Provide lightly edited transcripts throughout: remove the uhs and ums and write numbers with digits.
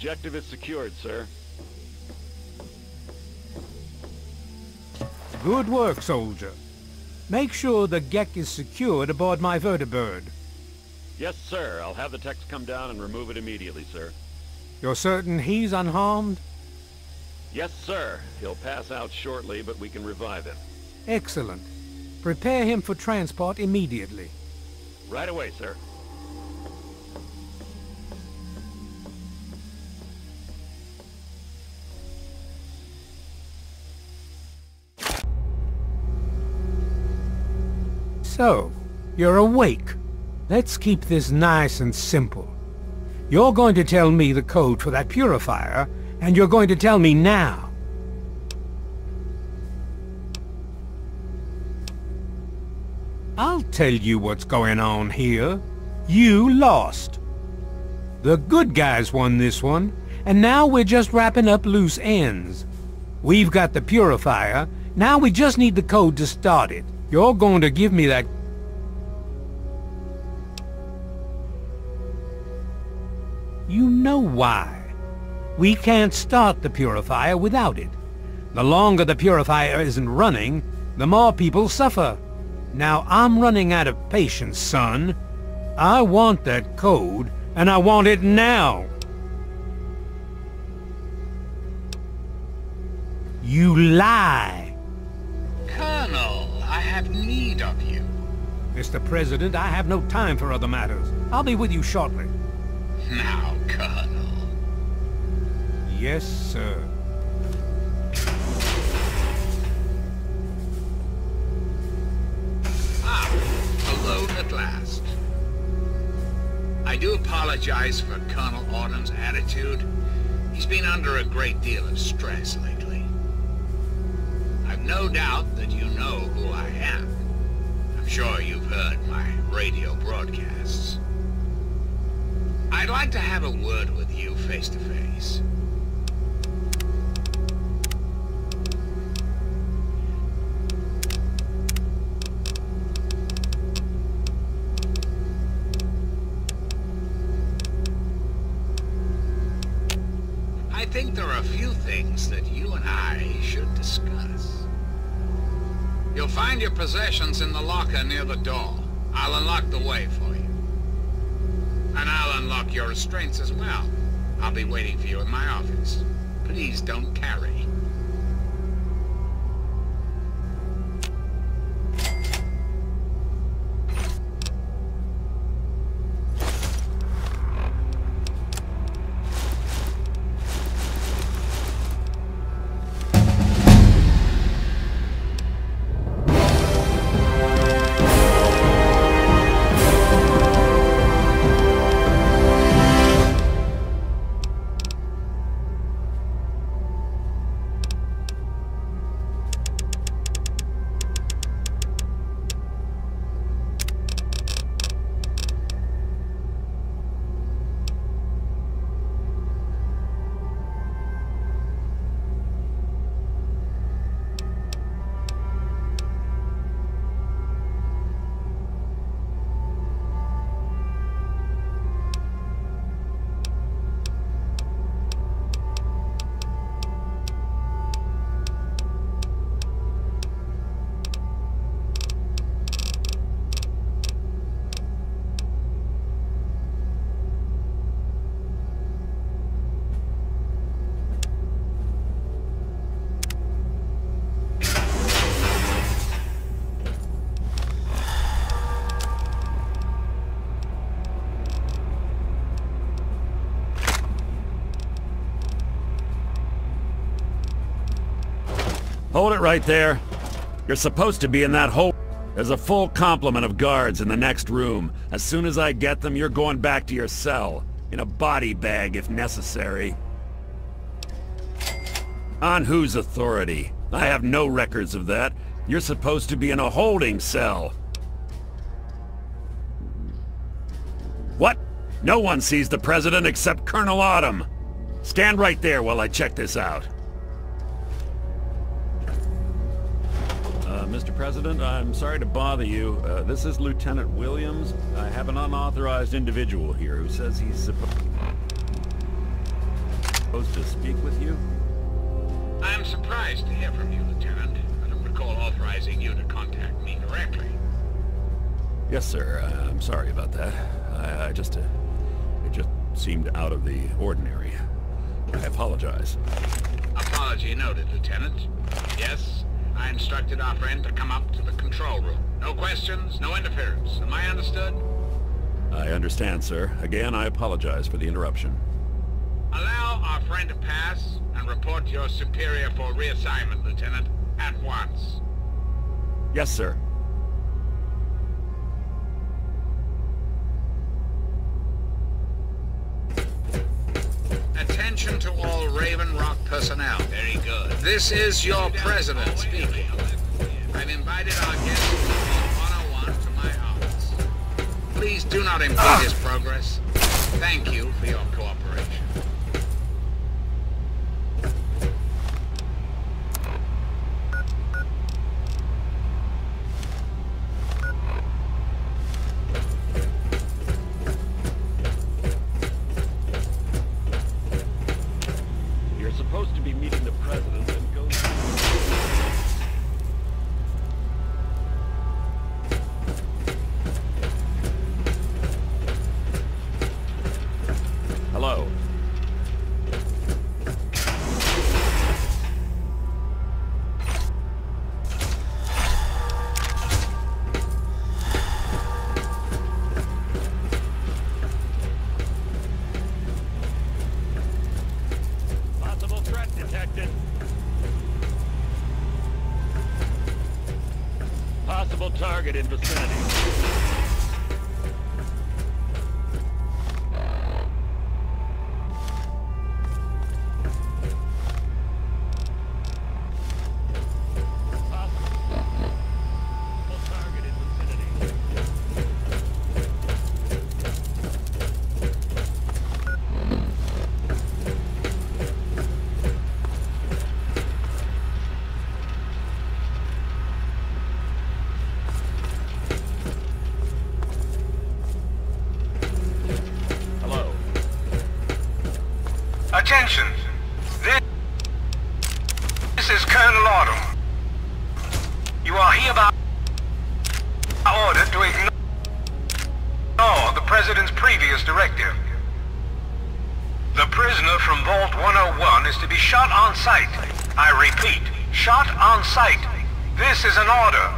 Objective is secured, sir. Good work, soldier. Make sure the Gek is secured aboard my vertibird. Yes, sir. I'll have the techs come down and remove it immediately, sir. You're certain he's unharmed? Yes, sir. He'll pass out shortly, but we can revive him. Excellent. Prepare him for transport immediately. Right away, sir. So, you're awake. Let's keep this nice and simple. You're going to tell me the code for that purifier, and you're going to tell me now. I'll tell you what's going on here. You lost. The good guys won this one, and now we're just wrapping up loose ends. We've got the purifier, now we just need the code to start it. You're going to give me that... You know why. We can't start the purifier without it. The longer the purifier isn't running, the more people suffer. Now I'm running out of patience, son. I want that code, and I want it now. You lie. Colonel, I have need of you. Mr. President, I have no time for other matters. I'll be with you shortly. Now, Colonel. Yes, sir. Alone at last. I do apologize for Colonel Autumn's attitude. He's been under a great deal of stress lately. I've no doubt that you know who I am. I'm sure you've heard my radio broadcasts. I'd like to have a word with you face to face. I think there are a few things that you and I should discuss. You'll find your possessions in the locker near the door. I'll unlock the way for you. And I'll unlock your restraints as well. I'll be waiting for you in my office. Please don't tarry. Hold it right there. You're supposed to be in that hole. There's a full complement of guards in the next room. As soon as I get them, you're going back to your cell. In a body bag, if necessary. On whose authority? I have no records of that. You're supposed to be in a holding cell. What? No one sees the President except Colonel Autumn. Stand right there while I check this out. Mr. President, I'm sorry to bother you. This is Lieutenant Williams. I have an unauthorized individual here who says he's supposed... to speak with you? I am surprised to hear from you, Lieutenant. I don't recall authorizing you to contact me directly. Yes, sir. I'm sorry about that. It just seemed out of the ordinary. I apologize. Apology noted, Lieutenant. Yes, I instructed our friend to come up to the control room. No questions, no interference. Am I understood? I understand, sir. Again, I apologize for the interruption. Allow our friend to pass and report to your superior for reassignment, Lieutenant, at once. Yes, sir. Attention to all Raven Rock personnel. Very good. This is your president speaking. I've invited our guest to report 101 to my office. Please do not impede his progress. Thank you for your cooperation. You're supposed to be meeting the president and go... Hello. Possible threat detected. Possible target in vicinity. Attention! This is Colonel Autumn. You are hereby ordered to ignore the President's previous directive. The prisoner from Vault 101 is to be shot on sight. I repeat, shot on sight. This is an order.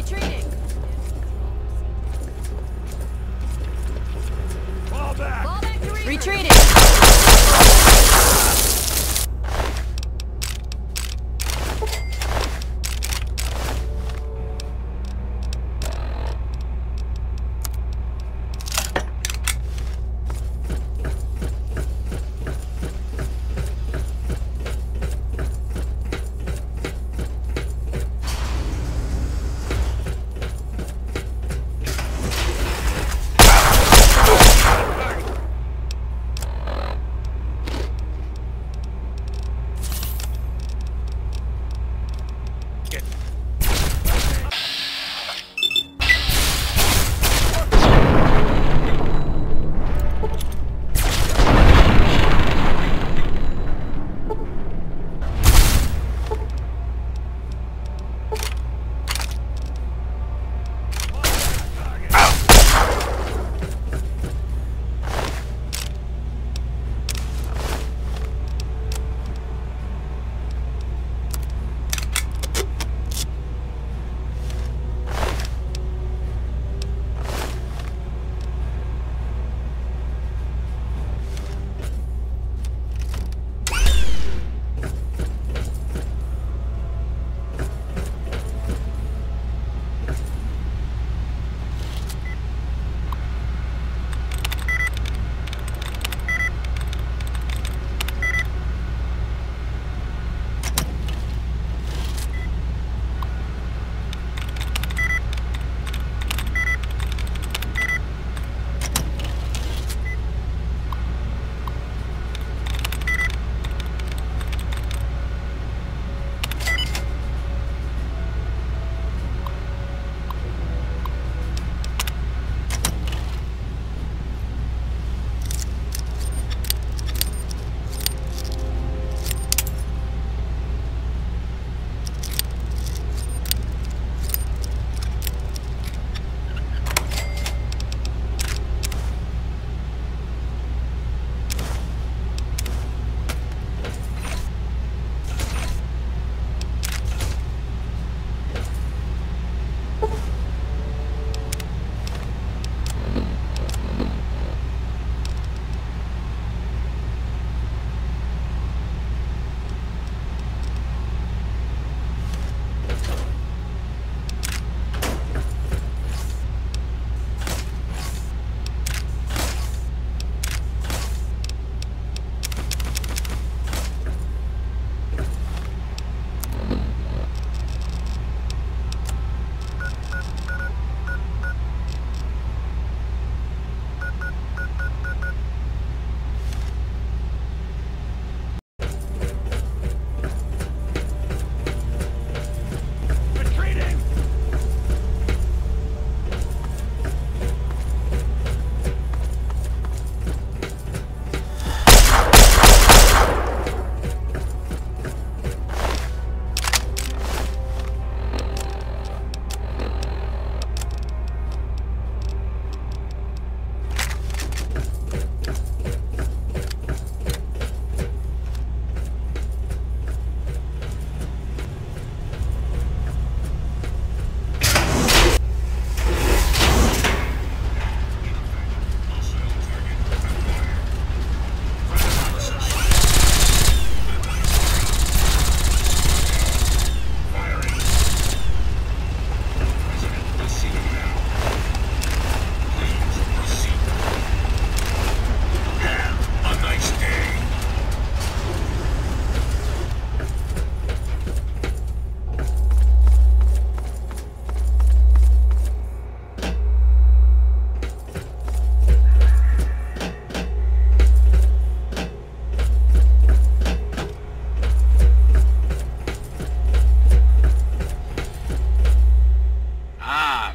Retreating. Fall back! Fall back to retreating.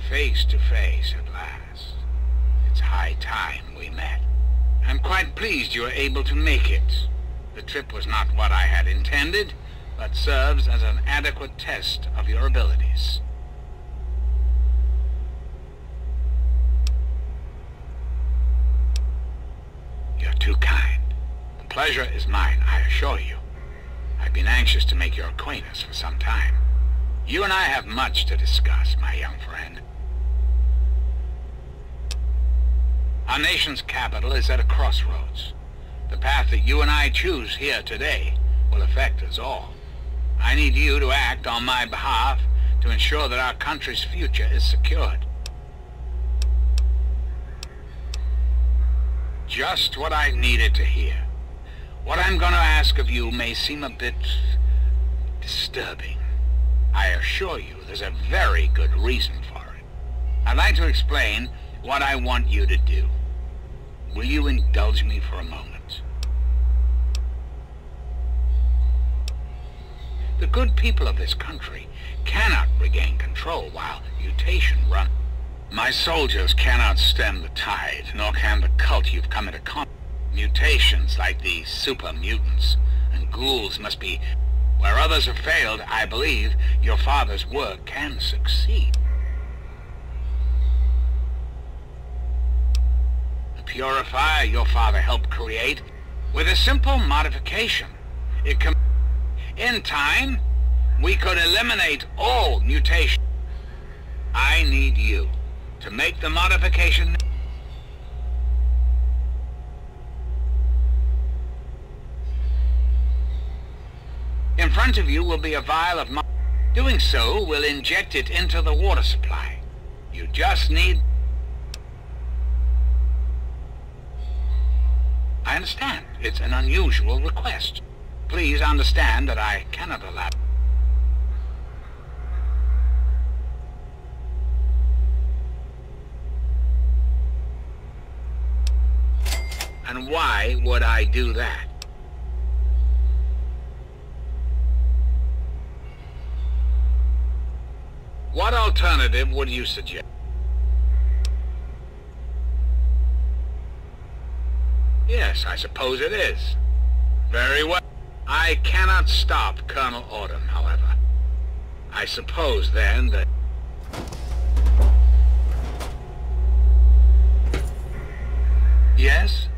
Face to face at last. It's high time we met. I'm quite pleased you were able to make it. The trip was not what I had intended, but serves as an adequate test of your abilities. You're too kind. The pleasure is mine, I assure you. I've been anxious to make your acquaintance for some time. You and I have much to discuss, my young friend. Our nation's capital is at a crossroads. The path that you and I choose here today will affect us all. I need you to act on my behalf to ensure that our country's future is secured. Just what I needed to hear. What I'm going to ask of you may seem a bit disturbing. I assure you there's a very good reason for it. I'd like to explain what I want you to do. Will you indulge me for a moment? The good people of this country cannot regain control while mutation runs. My soldiers cannot stem the tide, nor can the cult you've come into contact. Mutations like the super mutants and ghouls must be where others have failed. I believe your father's work can succeed. The purifier your father helped create with a simple modification. It can... In time, we could eliminate all mutations. I need you to make the modification. In front of you will be a vial of... Doing so will inject it into the water supply. You just need... I understand. It's an unusual request. Please understand that I cannot allow... And why would I do that? What alternative would you suggest? Yes, I suppose it is. Very well. I cannot stop Colonel Autumn, however. I suppose, then, that... Yes?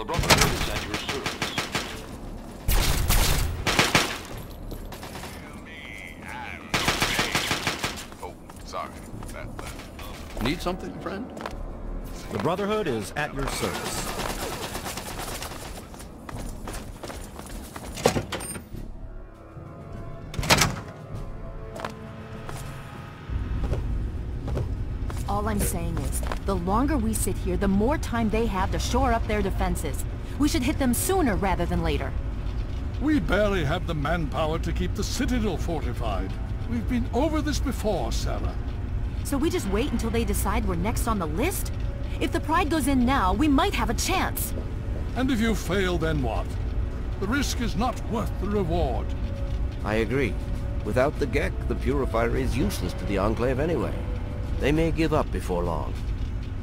The Brotherhood is at your service. Oh, sorry. Need something, friend? The Brotherhood is at your service. All I'm saying is, the longer we sit here, the more time they have to shore up their defenses. We should hit them sooner rather than later. We barely have the manpower to keep the Citadel fortified. We've been over this before, Sarah. So we just wait until they decide we're next on the list? If the Pride goes in now, we might have a chance. And if you fail, then what? The risk is not worth the reward. I agree. Without the Gek, the Purifier is useless to the Enclave anyway. They may give up before long.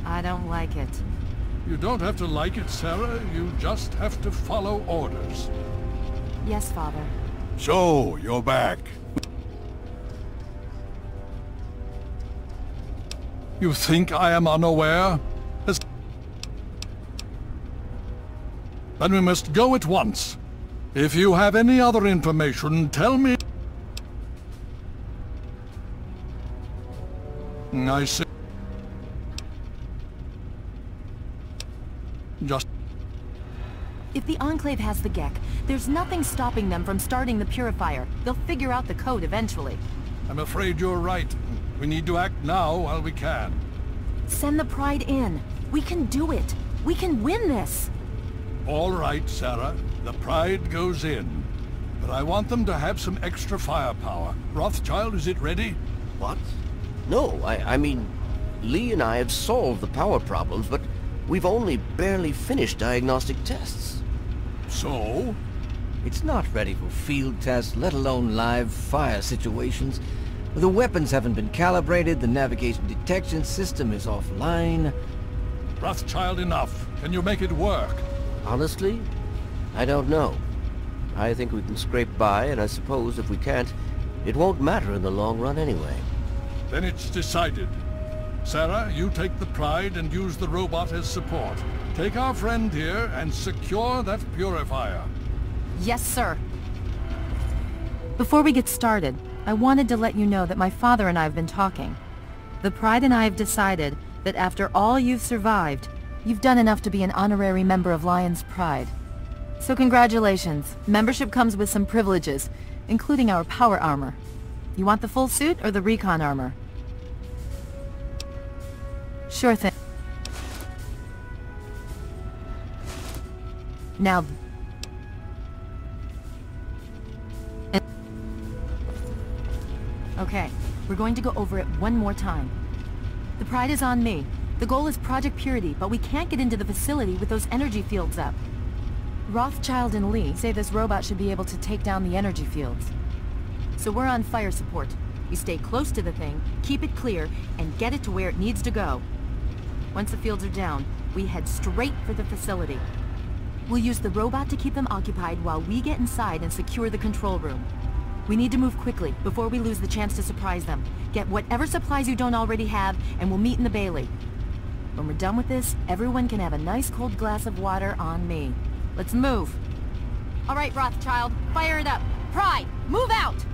I don't like it. You don't have to like it, Sarah. You just have to follow orders. Yes, Father. So, you're back. You think I am unaware? Then we must go at once. If you have any other information, tell me. I see. Just... If the Enclave has the Gek, there's nothing stopping them from starting the Purifier. They'll figure out the code eventually. I'm afraid you're right. We need to act now while we can. Send the Pride in. We can do it. We can win this. All right, Sarah. The Pride goes in. But I want them to have some extra firepower. Rothschild, is it ready? What? No, I mean, Lee and I have solved the power problems, but we've only barely finished diagnostic tests. So? It's not ready for field tests, let alone live fire situations. The weapons haven't been calibrated, the navigation detection system is offline. Rothschild, enough. Can you make it work? Honestly, I don't know. I think we can scrape by, and I suppose if we can't, it won't matter in the long run anyway. Then it's decided. Sarah, you take the Pride and use the robot as support. Take our friend here and secure that Purifier. Yes, sir. Before we get started, I wanted to let you know that my father and I have been talking. The Pride and I have decided that after all you've survived, you've done enough to be an honorary member of Lion's Pride. So congratulations. Membership comes with some privileges, including our power armor. You want the full suit or the recon armor? Sure thing. Now... Okay, we're going to go over it one more time. The Pride is on me. The goal is Project Purity, but we can't get into the facility with those energy fields up. Rothschild and Lee say this robot should be able to take down the energy fields. So we're on fire support. We stay close to the thing, keep it clear, and get it to where it needs to go. Once the fields are down, we head straight for the facility. We'll use the robot to keep them occupied while we get inside and secure the control room. We need to move quickly before we lose the chance to surprise them. Get whatever supplies you don't already have, and we'll meet in the Bailey. When we're done with this, everyone can have a nice cold glass of water on me. Let's move. All right, Rothschild, fire it up. Pride, move out!